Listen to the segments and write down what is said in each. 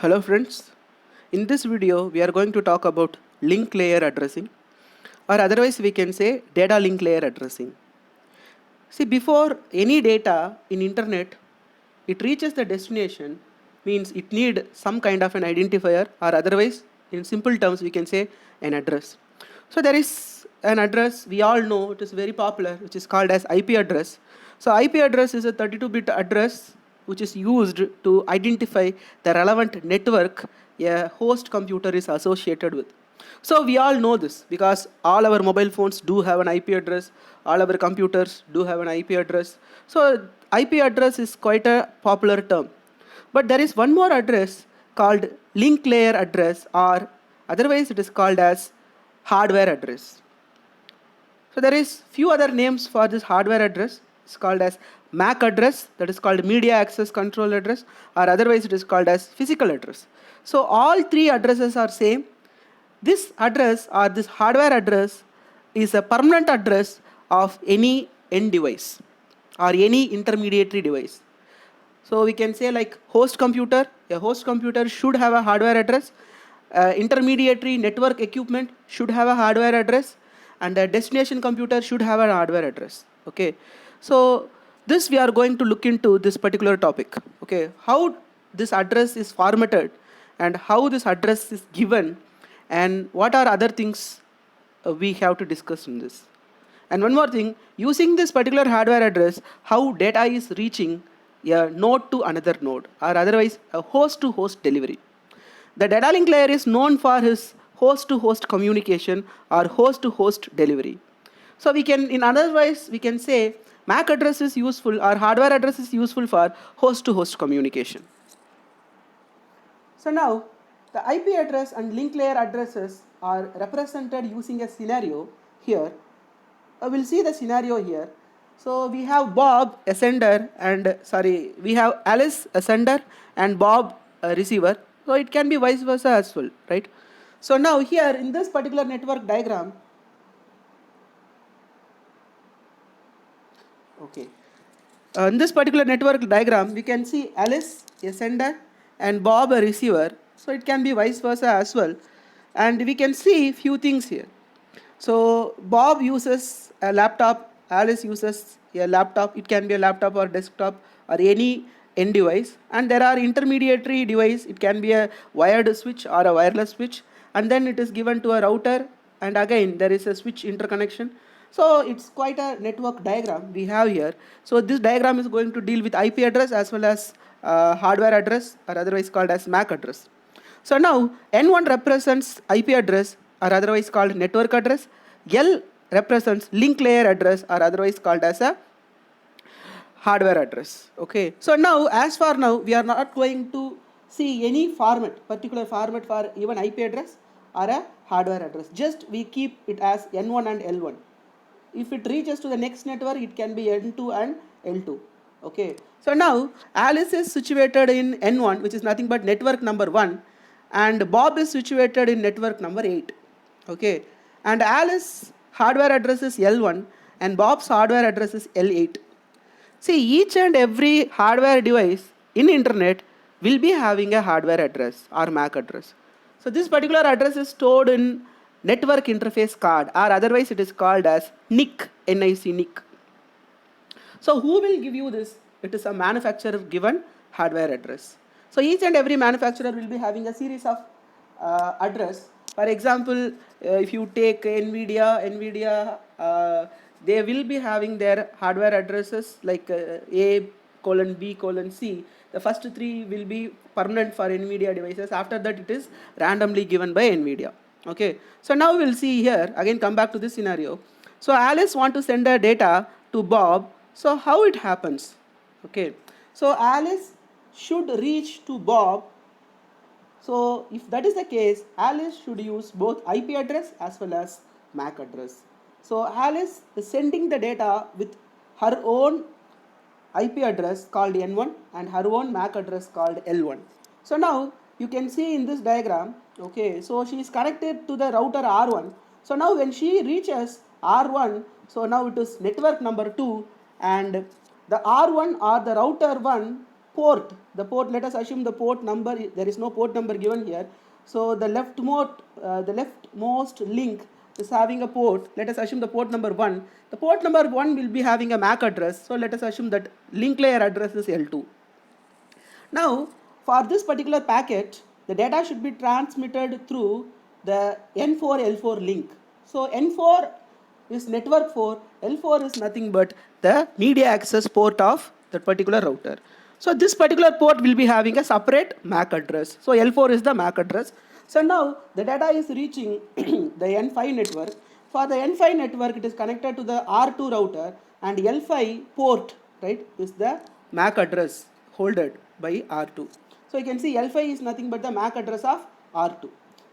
Hello friends, in this video we are going to talk about link layer addressing, or otherwise we can say data link layer addressing. See, before any data in internet it reaches the destination, means it need some kind of an identifier, or otherwise in simple terms we can say an address. So there is an address we all know, it is very popular, which is called as IP address. So IP address is a 32-bit address which is used to identify the relevant network a host computer is associated with. So we all know this because all our mobile phones do have an IP address, all our computers do have an IP address. So IP address is quite a popular term. But there is one more address called link layer address, or otherwise it is called as hardware address. So there is few other names for this hardware address. It's called as MAC address, that is called media access control address, or otherwise it is called as physical address. So all three addresses are same. This address or this hardware address is a permanent address of any end device or any intermediary device. So we can say like host computer, a host computer should have a hardware address, intermediary network equipment should have a hardware address, and a destination computer should have a hardware address. Okay, so this we are going to look into this particular topic. Okay, how this address is formatted and how this address is given, and what are other things we have to discuss in this. And one more thing, using this particular hardware address, how data is reaching a node to another node, or otherwise a host to host delivery. The data link layer is known for his host to host communication or host to host delivery. So we can, in other words, we can say MAC address is useful or hardware address is useful for host to host communication. So now the IP address and link layer addresses are represented using a scenario here. We'll see the scenario here. So we have Bob, a sender, and we have Alice, a sender, and Bob, a receiver. So it can be vice versa as well, right? So now here in this particular network diagram, okay, in this particular network diagram, we can see Alice, a sender, and Bob, a receiver. So it can be vice versa as well. And we can see few things here. So Bob uses a laptop, Alice uses a laptop. It can be a laptop or desktop or any end device. And there are intermediary device. It can be a wired switch or a wireless switch. And then it is given to a router. And again, there is a switch interconnection. So it's quite a network diagram we have here. So this diagram is going to deal with IP address as well as hardware address, or otherwise called as MAC address. So now N1 represents IP address, or otherwise called network address. L represents link layer address, or otherwise called as a hardware address. Okay. So now, as for now, we are not going to see any format, particular format for even IP address or a hardware address. Just we keep it as N1 and L1. If it reaches to the next network, it can be N2 and L2. Okay. So now Alice is situated in N1, which is nothing but network number 1, and Bob is situated in network number 8. Okay. And Alice hardware address is L1 and Bob's hardware address is L8. See, each and every hardware device in internet will be having a hardware address or MAC address. So this particular address is stored in network interface card, or otherwise it is called as NIC, NIC. So who will give you this? It is a manufacturer given hardware address. So each and every manufacturer will be having a series of address. For example, if you take NVIDIA, they will be having their hardware addresses like A colon B colon C. The first three will be permanent for NVIDIA devices. After that, it is randomly given by NVIDIA. Okay. So now we'll see here, again come back to this scenario. So Alice want to send a data to Bob. So how it happens? Okay. So Alice should reach to Bob. So if that is the case, Alice should use both IP address as well as MAC address. So Alice is sending the data with her own IP address called N1 and her own MAC address called L1. So now you can see in this diagram, okay, so she is connected to the router R1. So now when she reaches R1, so now it is network number 2, and the R1 or the router 1 port, let us assume the port number, there is no port number given here. So the leftmost link is having a port. Let us assume the port number 1. The port number 1 will be having a MAC address. So let us assume that link layer address is L2. Now, for this particular packet, the data should be transmitted through the N4 L4 link. So N4 is network 4, L4 is nothing but the media access port of that particular router. So this particular port will be having a separate MAC address. So L4 is the MAC address. So now the data is reaching the N5 network. For the N5 network, it is connected to the R2 router, and L5 port, right, is the MAC address holded by R2. So you can see L5 is nothing but the MAC address of R2.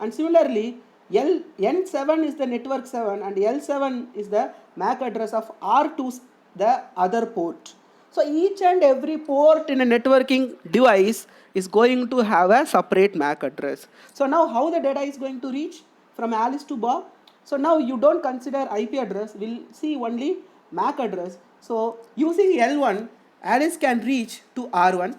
And similarly, N7 is the network 7, and L7 is the MAC address of R2, the other port. So each and every port in a networking device is going to have a separate MAC address. So now how the data is going to reach from Alice to Bob? So now you don't consider IP address, we'll see only MAC address. So using L1, Alice can reach to R1.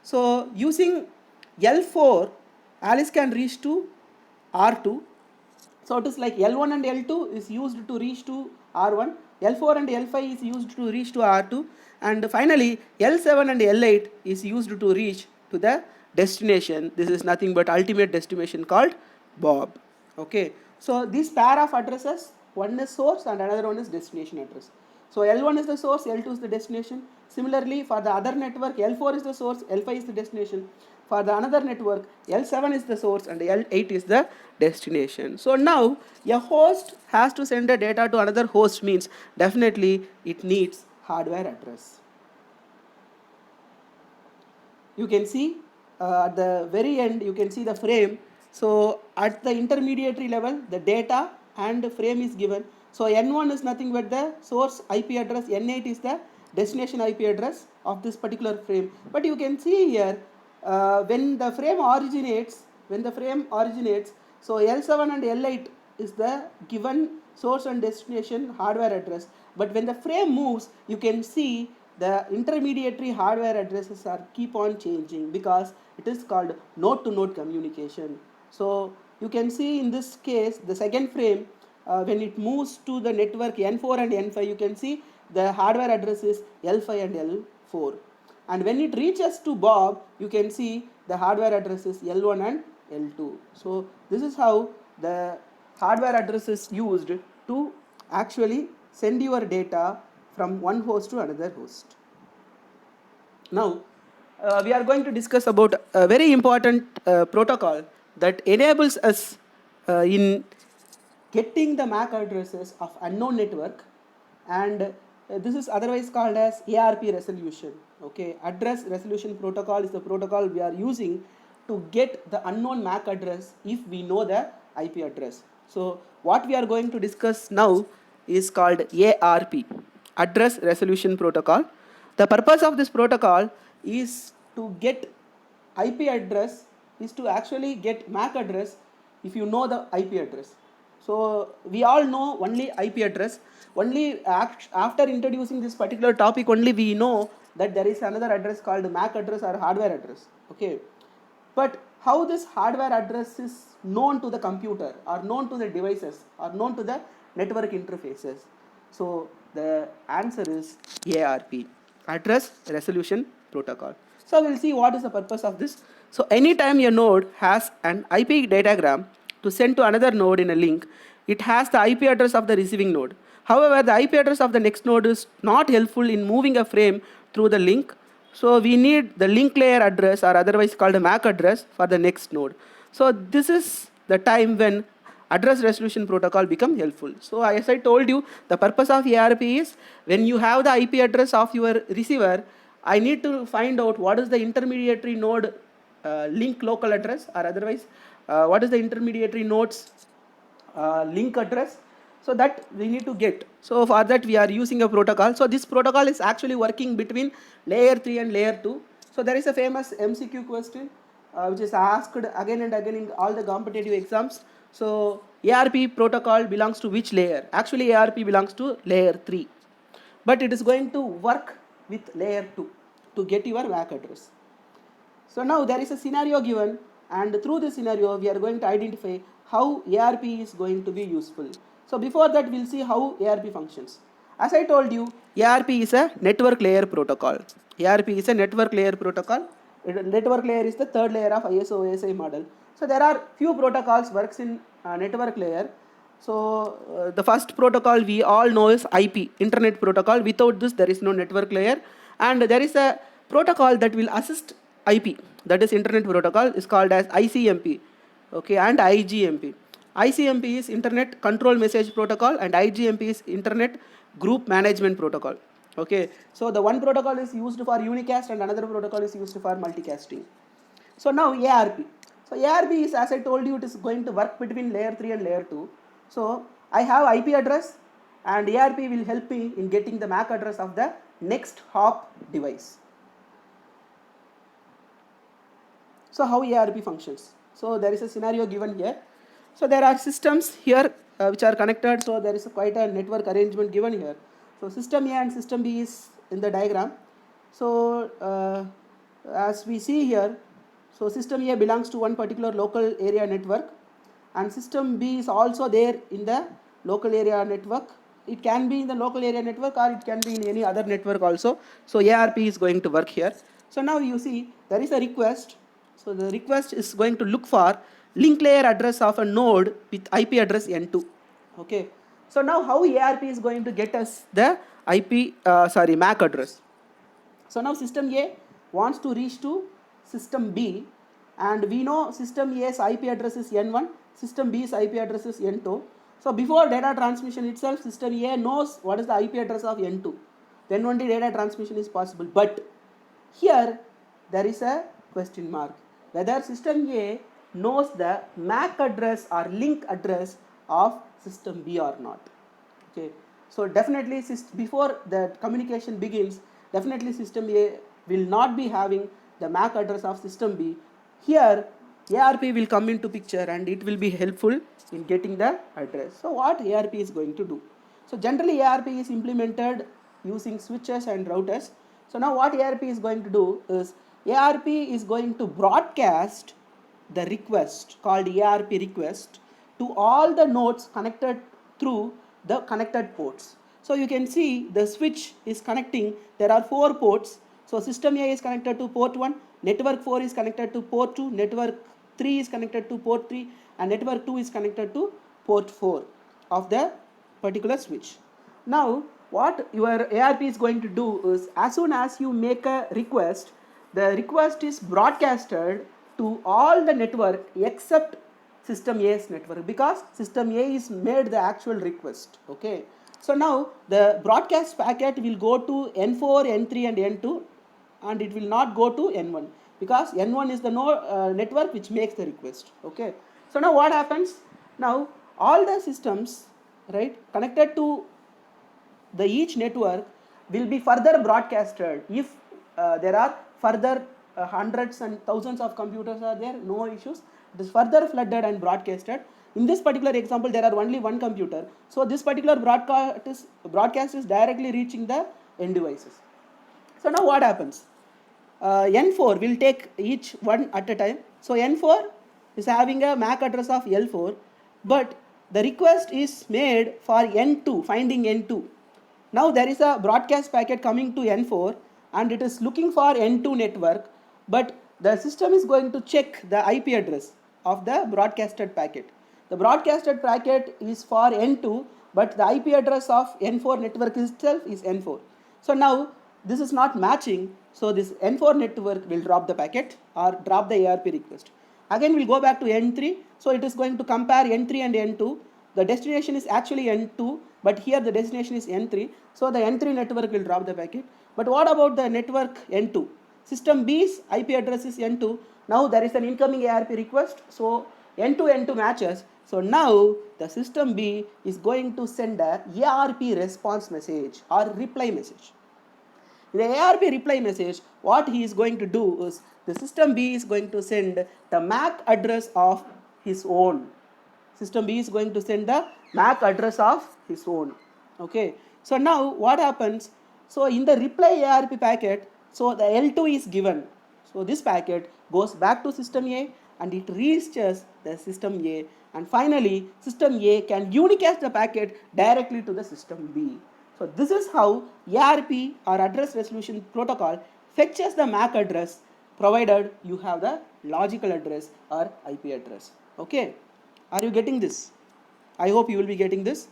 So using L4, Alice can reach to R2. So it is like L1 and L2 is used to reach to R1, L4 and L5 is used to reach to R2, and finally L7 and L8 is used to reach to the destination. This is nothing but ultimate destination called Bob. Okay, so this pair of addresses, one is source and another one is destination address. So L1 is the source, L2 is the destination. Similarly, for the other network, L4 is the source, L5 is the destination. For the another network, L7 is the source and L8 is the destination. So now a host has to send a data to another host, means definitely it needs hardware address. You can see at the very end, you can see the frame. So at the intermediary level, the data and frame is given. So N1 is nothing but the source IP address, N8 is the destination IP address of this particular frame. But you can see here, when the frame originates, so L7 and L8 is the given source and destination hardware address. But when the frame moves, you can see the intermediary hardware addresses are keep on changing, because it is called node-to-node communication. So you can see in this case, the second frame, when it moves to the network N4 and N5, you can see the hardware address is L5 and L4. And when it reaches to Bob, you can see the hardware address is L1 and L2. So this is how the hardware address is used to actually send your data from one host to another host. Now, we are going to discuss about a very important protocol that enables us in getting the MAC addresses of unknown network, and this is otherwise called as ARP resolution. Okay, address resolution protocol is the protocol we are using to get the unknown MAC address if we know the IP address. So what we are going to discuss now is called ARP, address resolution protocol. The purpose of this protocol is to get IP address, is to actually get MAC address if you know the IP address. So we all know only IP address. Only after introducing this particular topic, only we know that there is another address called MAC address or hardware address. Okay, but how this hardware address is known to the computer, or known to the devices, or known to the network interfaces? So the answer is ARP, address resolution protocol. So we'll see what is the purpose of this. So anytime a node has an IP datagram to send to another node in a link, it has the IP address of the receiving node. However, the IP address of the next node is not helpful in moving a frame through the link. So we need the link layer address, or otherwise called a MAC address, for the next node. So this is the time when address resolution protocol become helpful. So as I told you, the purpose of ARP is, when you have the IP address of your receiver, I need to find out what is the intermediary node link local address, or otherwise what is the intermediary node's link address. So that we need to get. So for that we are using a protocol. So this protocol is actually working between layer 3 and layer 2. So there is a famous MCQ question which is asked again and again in all the competitive exams. So ARP protocol belongs to which layer? Actually ARP belongs to layer 3. But it is going to work with layer 2. to get your MAC address. So now there is a scenario given, and through this scenario we are going to identify how ARP is going to be useful. So before that we'll see how ARP functions. As I told you, ARP is a network layer protocol. ARP is a network layer protocol. Network layer is the third layer of ISO OSI model. So there are few protocols works in network layer. So the first protocol we all know is IP, Internet Protocol. Without this there is no network layer. And there is a protocol that will assist IP, that is Internet Protocol, is called as ICMP, okay, and IGMP. ICMP is Internet Control Message Protocol and IGMP is Internet Group Management Protocol. Okay, so the one protocol is used for unicast and another protocol is used for multicasting. So now ARP. So ARP is, as I told you, it is going to work between layer 3 and layer 2. So I have IP address and ARP will help me in getting the MAC address of the next hop device. So how ARP functions? So there is a scenario given here. So there are systems here which are connected. So there is quite a network arrangement given here. So system A and system B is in the diagram. So as we see here, so system A belongs to one particular local area network and system B is also there in the local area network. It can be in the local area network or it can be in any other network also. So ARP is going to work here. So now you see there is a request. So the request is going to look for link layer address of a node with IP address N2. Okay. So now how ARP is going to get us the MAC address. So now system A wants to reach to system B and we know system A's IP address is N1, system B's IP address is N2. So before data transmission itself, system A knows what is the IP address of N2. Then only data transmission is possible. But here there is a question mark. Whether system A knows the MAC address or link address of system B or not. Okay. So definitely before the communication begins, definitely system A will not be having the MAC address of system B. Here ARP will come into picture and it will be helpful in getting the address. So what ARP is going to do? So generally ARP is implemented using switches and routers. So now what ARP is going to do is ARP is going to broadcast the request called ARP request to all the nodes connected through the connected ports. So you can see the switch is connecting. There are 4 ports. So system A is connected to port 1, network 4 is connected to port 2, network 3 is connected to port 3 and network 2 is connected to port 4 of the particular switch. Now what your ARP is going to do is as soon as you make a request, the request is broadcasted to all the network except system A's network because system A is made the actual request. Okay. So now the broadcast packet will go to N4, N3 and N2 and it will not go to N1 because N1 is the network which makes the request. Okay. So now what happens? Now all the systems, right, connected to the each network will be further broadcasted. If there are further hundreds and thousands of computers are there, no issues. It is further flooded and broadcasted. In this particular example, there are only one computer. So this particular broadcast is directly reaching the end devices. So now what happens? N4 will take each one at a time. So N4 is having a MAC address of L4, but the request is made for N2, finding N2. Now there is a broadcast packet coming to N4 and it is looking for N2 network, but the system is going to check the IP address of the broadcasted packet. The broadcasted packet is for N2, but the IP address of N4 network itself is N4. So now this is not matching, so this N4 network will drop the packet or drop the ARP request. Again we'll go back to N3, so it is going to compare N3 and N2. The destination is actually N2, but here the destination is N3, so the N3 network will drop the packet. But what about the network N2? System B's IP address is N2. Now there is an incoming ARP request, so N2 matches. So now the system B is going to send a ARP response message or reply message. In the ARP reply message, what he is going to do is the system B is going to send the MAC address of his own. System B is going to send the MAC address of his own. Okay. So now what happens? So in the reply ARP packet, So the L2 is given. So this packet goes back to system A and it reaches the system A, and finally system A can unicast the packet directly to the system B. So this is how ARP or address resolution protocol fetches the MAC address provided you have the logical address or IP address. Okay, are you getting this? I hope you will be getting this.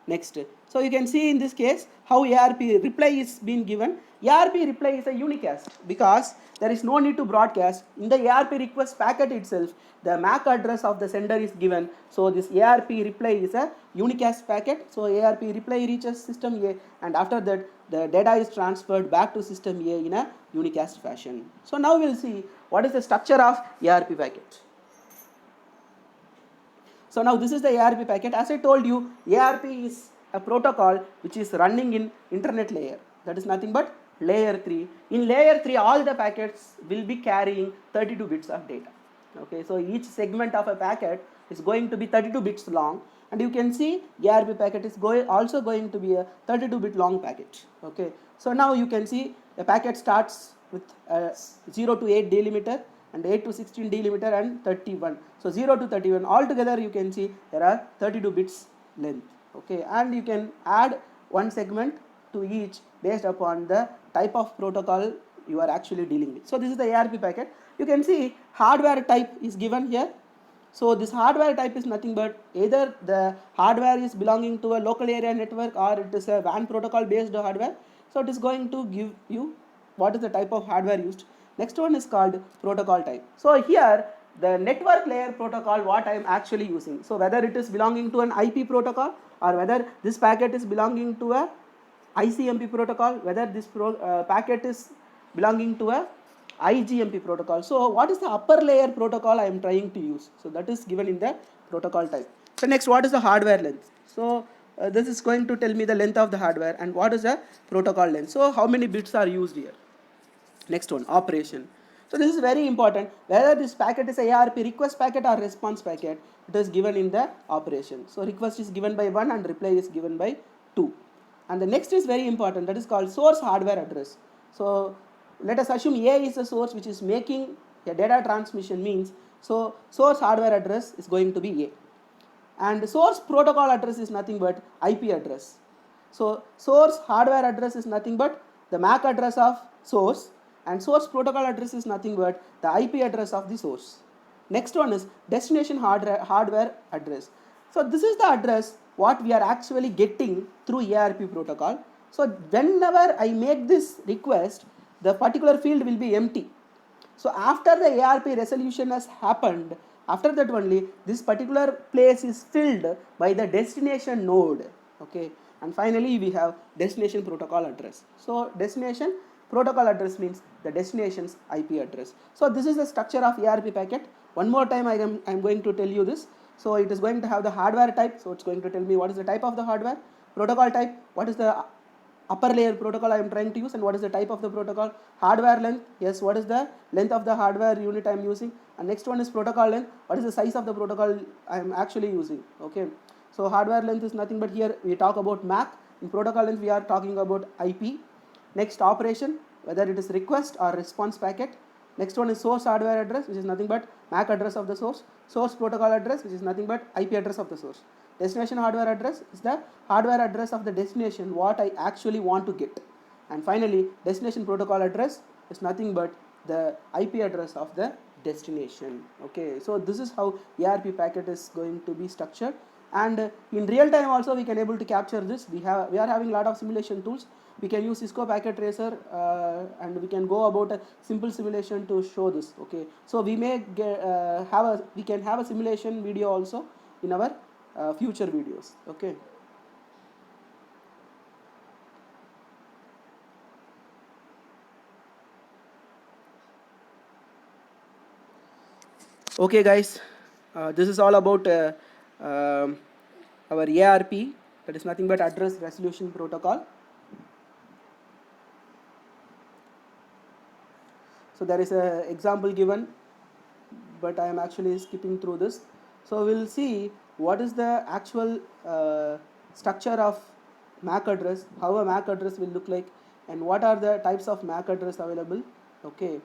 Next, so you can see in this case how ARP reply is being given. ARP reply is a unicast because there is no need to broadcast. In the ARP request packet itself, the MAC address of the sender is given. So this ARP reply is a unicast packet. So ARP reply reaches system A, and after that the data is transferred back to system A in a unicast fashion. So now we will see what is the structure of ARP packet. So now this is the ARP packet. As I told you, ARP is a protocol which is running in internet layer. That is nothing but layer 3. In layer 3, all the packets will be carrying 32 bits of data. Okay, so each segment of a packet is going to be 32 bits long, and you can see ARP packet is also going to be a 32-bit long packet. Okay, so now you can see the packet starts with 0 to 8 delimiter, and 8 to 16 delimiter, and 31. So 0 to 31 altogether you can see there are 32 bits length. Okay, and you can add one segment to each based upon the type of protocol you are actually dealing with. So this is the ARP packet. You can see hardware type is given here. So this hardware type is nothing but either the hardware is belonging to a local area network or it is a WAN protocol based hardware. So it is going to give you what is the type of hardware used. Next one is called protocol type. So here the network layer protocol what I am actually using. So whether it is belonging to an IP protocol or whether this packet is belonging to a ICMP protocol, whether this packet is belonging to a IGMP protocol. So what is the upper layer protocol I am trying to use? So that is given in the protocol type. So next, what is the hardware length? So this is going to tell me the length of the hardware, and what is the protocol length. So how many bits are used here? Next one, operation. So this is very important. Whether this packet is a ARP request packet or response packet, it is given in the operation. So request is given by 1 and reply is given by 2. And the next is very important, that is called source hardware address. So let us assume A is the source which is making a data transmission means, so source hardware address is going to be A. And source protocol address is nothing but IP address. So source hardware address is nothing but the MAC address of source, and source protocol address is nothing but the IP address of the source. Next one is destination hardware address. So this is the address what we are actually getting through ARP protocol. So whenever I make this request, the particular field will be empty. So after the ARP resolution has happened, after that only this particular place is filled by the destination node. Okay, and finally we have destination protocol address. So destination protocol address means the destination's IP address. So this is the structure of ARP packet. One more time I am going to tell you this. So it is going to have the hardware type. So it's going to tell me what is the type of the hardware. Protocol type, what is the upper layer protocol I am trying to use and what is the type of the protocol. Hardware length, yes, what is the length of the hardware unit I am using. And next one is protocol length, what is the size of the protocol I am actually using. Okay, so hardware length is nothing but here we talk about MAC. In protocol length we are talking about IP. Next, operation, whether it is request or response packet. Next one is source hardware address, which is nothing but MAC address of the source. Source protocol address, which is nothing but IP address of the source. Destination hardware address is the hardware address of the destination what I actually want to get. And finally, destination protocol address is nothing but the IP address of the destination. Okay, so this is how ARP packet is going to be structured. And in real time also we can able to capture this. We are having a lot of simulation tools. We can use Cisco Packet Tracer and we can go about a simple simulation to show this. Okay, so we may we can have a simulation video also in our future videos. Okay. Okay guys, this is all about our ARP, that is nothing but address resolution protocol. So there is an example given, but I am actually skipping through this. So we will see what is the actual structure of MAC address, how a MAC address will look like and what are the types of MAC address available, okay,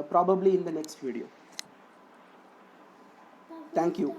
probably in the next video. Thank you.